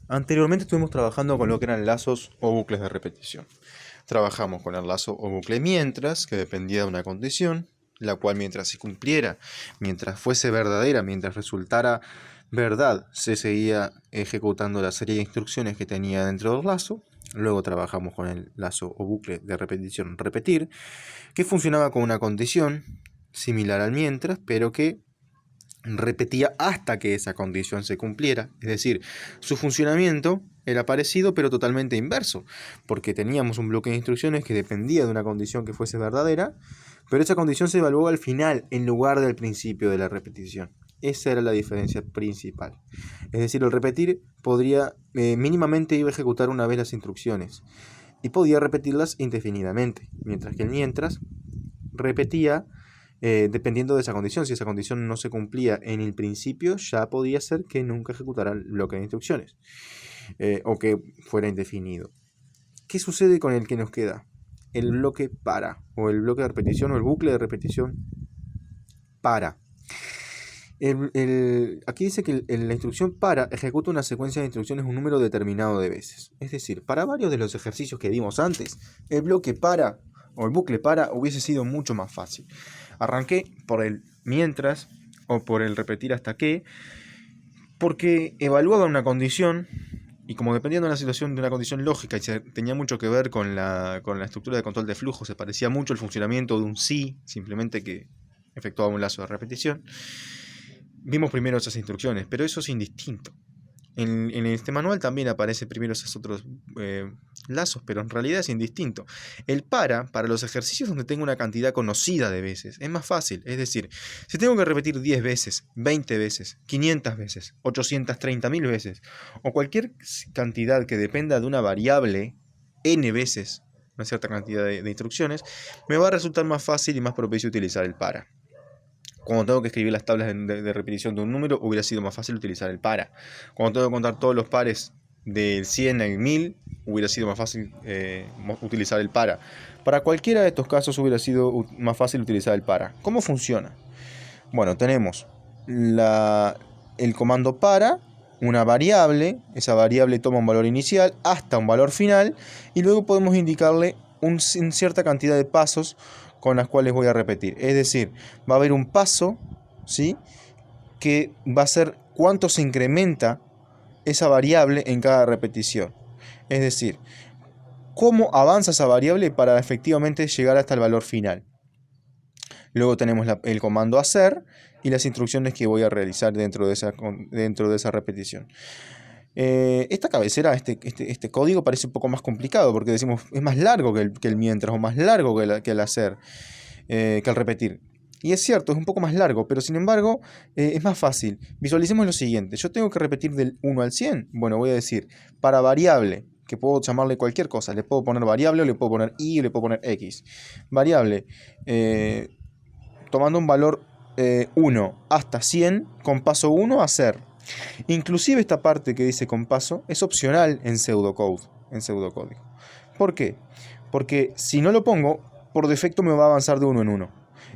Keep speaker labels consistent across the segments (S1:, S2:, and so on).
S1: Anteriormente estuvimos trabajando con lo que eran lazos o bucles de repetición. Trabajamos con el lazo o bucle mientras, que dependía de una condición, la cual mientras se cumpliera, mientras fuese verdadera, mientras resultara verdad, se seguía ejecutando la serie de instrucciones que tenía dentro del lazo. Luego trabajamos con el lazo o bucle de repetición repetir, que funcionaba con una condición similar al mientras, pero que repetía hasta que esa condición se cumpliera. Es decir, su funcionamiento era parecido pero totalmente inverso, porque teníamos un bloque de instrucciones que dependía de una condición que fuese verdadera, pero esa condición se evaluó al final en lugar del principio de la repetición. Esa era la diferencia principal. Es decir, el repetir podría mínimamente iba a ejecutar una vez las instrucciones y podía repetirlas indefinidamente, mientras que el mientras repetía dependiendo de esa condición. Si esa condición no se cumplía en el principio, ya podía ser que nunca ejecutara el bloque de instrucciones o que fuera indefinido. ¿Qué sucede con el que nos queda? El bloque para, o el bloque de repetición, o el bucle de repetición para. Aquí dice que la instrucción para ejecuta una secuencia de instrucciones un número determinado de veces. Es decir, para varios de los ejercicios que vimos antes, el bloque para o el bucle para hubiese sido mucho más fácil. Arranqué por el mientras o por el repetir hasta que, porque evaluaba una condición y como dependía de una situación, de una condición lógica y tenía mucho que ver con la estructura de control de flujo, se parecía mucho el funcionamiento de un sí, simplemente que efectuaba un lazo de repetición. Vimos primero esas instrucciones, pero eso es indistinto. En este manual también aparece primero esos otros lazos, pero en realidad es indistinto. El para los ejercicios donde tengo una cantidad conocida de veces, es más fácil. Es decir, si tengo que repetir 10 veces, 20 veces, 500 veces, 830.000 veces, o cualquier cantidad que dependa de una variable n veces, una cierta cantidad de instrucciones, me va a resultar más fácil y más propicio utilizar el para. Cuando tengo que escribir las tablas de repetición de un número, hubiera sido más fácil utilizar el para. Cuando tengo que contar todos los pares del 100 al 1000, hubiera sido más fácil utilizar el para. Para cualquiera de estos casos hubiera sido más fácil utilizar el para. ¿Cómo funciona? Bueno, tenemos el comando para, una variable, esa variable toma un valor inicial hasta un valor final, y luego podemos indicarle una cierta cantidad de pasos con las cuales voy a repetir. Es decir, va a haber un paso, ¿sí?, que va a ser cuánto se incrementa esa variable en cada repetición. Es decir, cómo avanza esa variable para efectivamente llegar hasta el valor final. Luego tenemos el comando hacer y las instrucciones que voy a realizar dentro de esa repetición. Esta cabecera, este código parece un poco más complicado porque decimos es más largo que el mientras o más largo que el hacer, que el repetir. Y es cierto, es un poco más largo, pero sin embargo es más fácil. Visualicemos lo siguiente, yo tengo que repetir del 1 al 100. Bueno, voy a decir, para variable, que puedo llamarle cualquier cosa, le puedo poner variable, o le puedo poner y, o le puedo poner x. Variable, tomando un valor 1 hasta 100, con paso 1 hacer. Inclusive esta parte que dice con paso es opcional en pseudocódigo. ¿Por qué? Porque si no lo pongo, por defecto me va a avanzar de 1 en 1.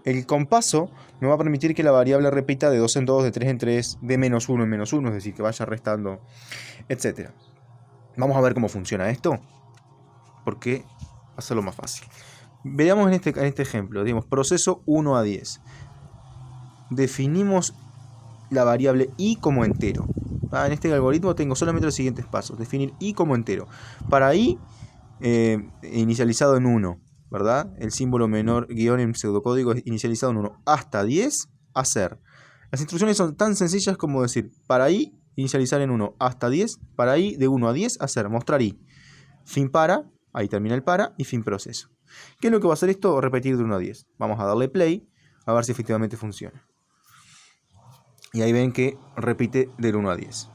S1: El compaso me va a permitir que la variable repita de 2 en 2, de 3 en 3, de menos 1 en menos 1, es decir, que vaya restando, etc. Vamos a ver cómo funciona esto, porque va a ser lo más fácil. Veamos en este ejemplo, digamos, proceso 1 a 10. Definimos la variable i como entero. En este algoritmo tengo solamente los siguientes pasos. Definir i como entero. Para i, inicializado en 1, ¿verdad? El símbolo menor guión en pseudocódigo es inicializado en 1. Hasta 10, hacer. Las instrucciones son tan sencillas como decir, para i, inicializar en 1. Hasta 10, para i, de 1 a 10, hacer. Mostrar i. Fin para, ahí termina el para, y fin proceso. ¿Qué es lo que va a hacer esto? Repetir de 1 a 10. Vamos a darle play, a ver si efectivamente funciona. Y ahí ven que repite del 1 a 10.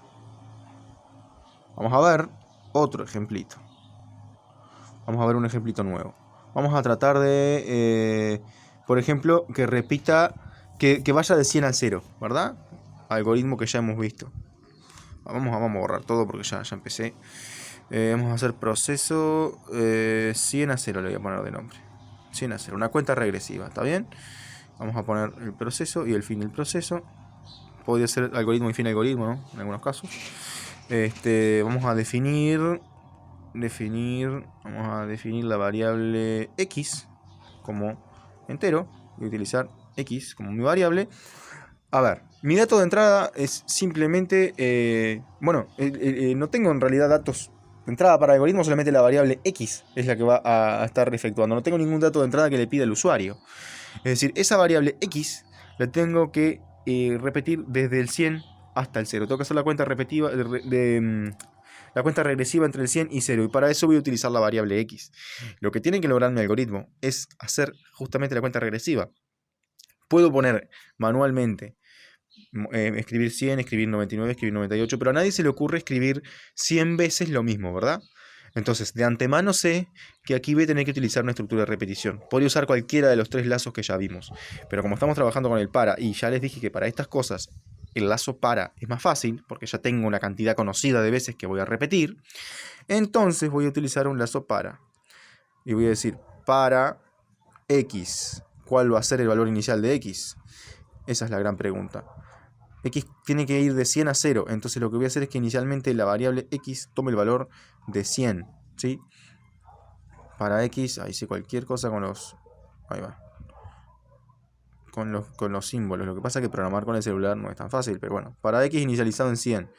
S1: Vamos a ver otro ejemplito. Vamos a ver un ejemplito nuevo. Vamos a tratar de, por ejemplo, que repita, que vaya de 100 al 0, ¿verdad? Algoritmo que ya hemos visto. Vamos a borrar todo porque ya empecé. Vamos a hacer proceso 100 a 0, le voy a poner de nombre. 100 a 0, una cuenta regresiva, ¿está bien? Vamos a poner el proceso y el fin del proceso. Podría ser algoritmo y fin algoritmo, ¿no? En algunos casos. Vamos a definir la variable x como entero y utilizar x como mi variable. A ver, mi dato de entrada es simplemente, no tengo en realidad datos de entrada para el algoritmo, solamente la variable x es la que va a estar efectuando. No tengo ningún dato de entrada que le pida el usuario. Es decir, esa variable x la tengo que repetir desde el 100 hasta el 0. Tengo que hacer la cuenta repetitiva la cuenta regresiva entre el 100 y 0. Y para eso voy a utilizar la variable x. Lo que tiene que lograr mi algoritmo es hacer justamente la cuenta regresiva. Puedo poner manualmente, escribir 100, escribir 99, escribir 98, pero a nadie se le ocurre escribir 100 veces lo mismo, ¿verdad? Entonces, de antemano sé que aquí voy a tener que utilizar una estructura de repetición. Podría usar cualquiera de los 3 lazos que ya vimos. Pero como estamos trabajando con el para, y ya les dije que para estas cosas el lazo para es más fácil, porque ya tengo una cantidad conocida de veces que voy a repetir, entonces voy a utilizar un lazo para. Y voy a decir, para x, ¿cuál va a ser el valor inicial de x? Esa es la gran pregunta. X tiene que ir de 100 a 0, entonces lo que voy a hacer es que inicialmente la variable x tome el valor de 100, ¿sí? Para x, ahí hice cualquier cosa con los... Ahí va. Con los símbolos. Lo que pasa es que programar con el celular no es tan fácil, pero bueno. Para x inicializado en 100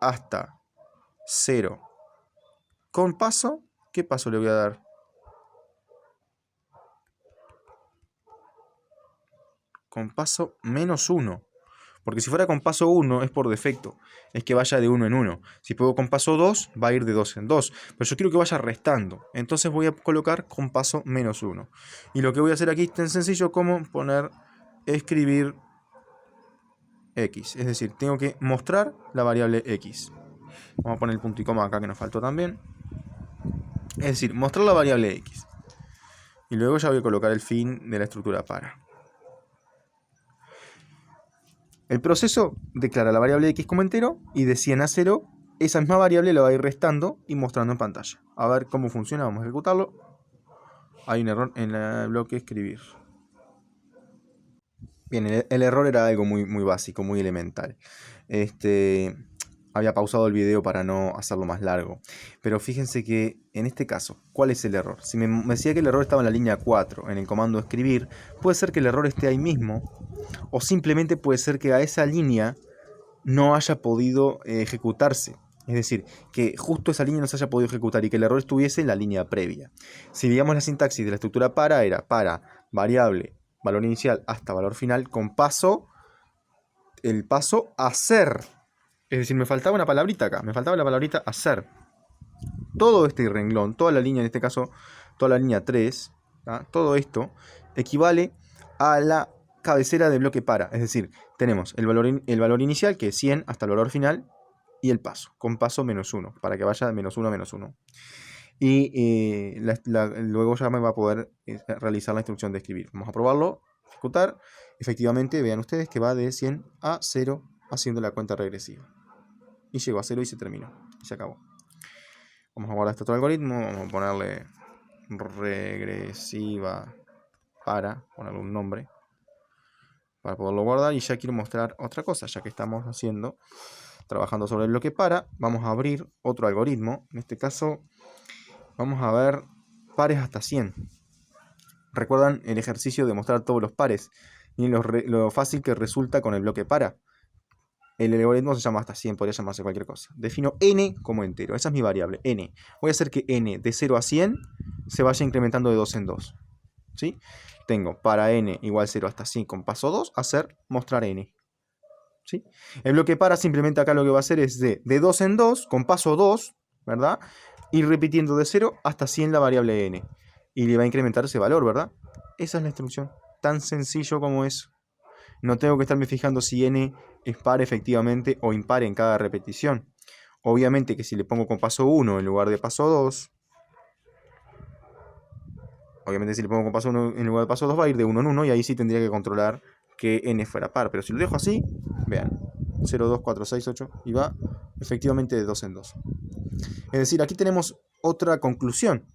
S1: hasta 0 con paso, ¿qué paso le voy a dar? Con paso menos 1. Porque si fuera con paso 1 es por defecto, es que vaya de 1 en 1. Si puedo con paso 2, va a ir de 2 en 2. Pero yo quiero que vaya restando. Entonces voy a colocar con paso menos 1. Y lo que voy a hacer aquí es tan sencillo como escribir x. Es decir, tengo que mostrar la variable x. Vamos a poner el punto y coma acá que nos faltó también. Es decir, mostrar la variable x. Y luego ya voy a colocar el fin de la estructura para. El proceso declara la variable x como entero y de 100 a 0 esa misma variable la va a ir restando y mostrando en pantalla. A ver cómo funciona, vamos a ejecutarlo. Hay un error en el bloque escribir. Bien, el error era algo muy, muy básico, muy elemental. Había pausado el video para no hacerlo más largo. Pero fíjense que en este caso, ¿cuál es el error? Si me decía que el error estaba en la línea 4, en el comando escribir, puede ser que el error esté ahí mismo, o simplemente puede ser que a esa línea no haya podido ejecutarse. Es decir, que justo esa línea no se haya podido ejecutar y que el error estuviese en la línea previa. Si digamos la sintaxis de la estructura para era para variable, valor inicial hasta valor final con el paso hacer. Es decir, me faltaba una palabrita acá, me faltaba la palabrita hacer. Todo este renglón, toda la línea, en este caso, toda la línea 3, ¿tá? Todo esto equivale a la cabecera de bloque para. Es decir, tenemos el valor inicial, que es 100, hasta el valor final, y el paso, con paso menos 1, para que vaya de menos 1 a menos 1. Y luego ya me va a poder realizar la instrucción de escribir. Vamos a probarlo, ejecutar. Efectivamente, vean ustedes que va de 100 a 0 haciendo la cuenta regresiva. Y llegó a 0 y se terminó. Se acabó. Vamos a guardar este otro algoritmo. Vamos a ponerle regresiva para ponerle un nombre para poderlo guardar. Y ya quiero mostrar otra cosa, ya que estamos trabajando sobre el bloque para. Vamos a abrir otro algoritmo. En este caso vamos a ver pares hasta 100. ¿Recuerdan el ejercicio de mostrar todos los pares? Y lo fácil que resulta con el bloque para. El algoritmo se llama hasta 100, podría llamarse cualquier cosa. Defino n como entero, esa es mi variable, n. Voy a hacer que n de 0 a 100 se vaya incrementando de 2 en 2. ¿Sí? Tengo para n igual 0 hasta 100 con paso 2, hacer mostrar n. ¿Sí? El bloque para simplemente acá lo que va a hacer es de 2 en 2, con paso 2, ¿verdad? Ir repitiendo de 0 hasta 100 la variable n. Y le va a incrementar ese valor, ¿verdad? Esa es la instrucción. Tan sencillo como eso. No tengo que estarme fijando si n es par efectivamente o impar en cada repetición. Obviamente que si le pongo con paso 1 en lugar de paso 2, obviamente si le pongo con paso 1 en lugar de paso 2 va a ir de 1 en 1 y ahí sí tendría que controlar que n fuera par. Pero si lo dejo así, vean, 0, 2, 4, 6, 8 y va efectivamente de 2 en 2. Es decir, aquí tenemos otra conclusión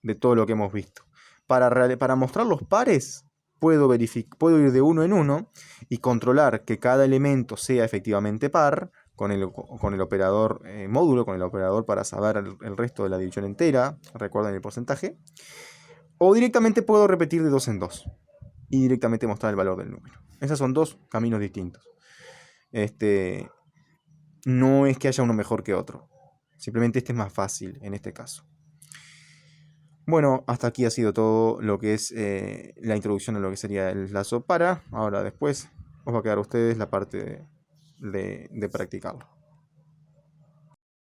S1: de todo lo que hemos visto. Para mostrar los pares, puedo ir de 1 en 1 y controlar que cada elemento sea efectivamente par, con el operador módulo, con el operador para saber el resto de la división entera, recuerden el porcentaje, o directamente puedo repetir de 2 en 2 y directamente mostrar el valor del número. Esos son dos caminos distintos. No es que haya uno mejor que otro, simplemente este es más fácil en este caso. Bueno, hasta aquí ha sido todo lo que es la introducción a lo que sería el lazo para. Ahora después os va a quedar a ustedes la parte de practicarlo.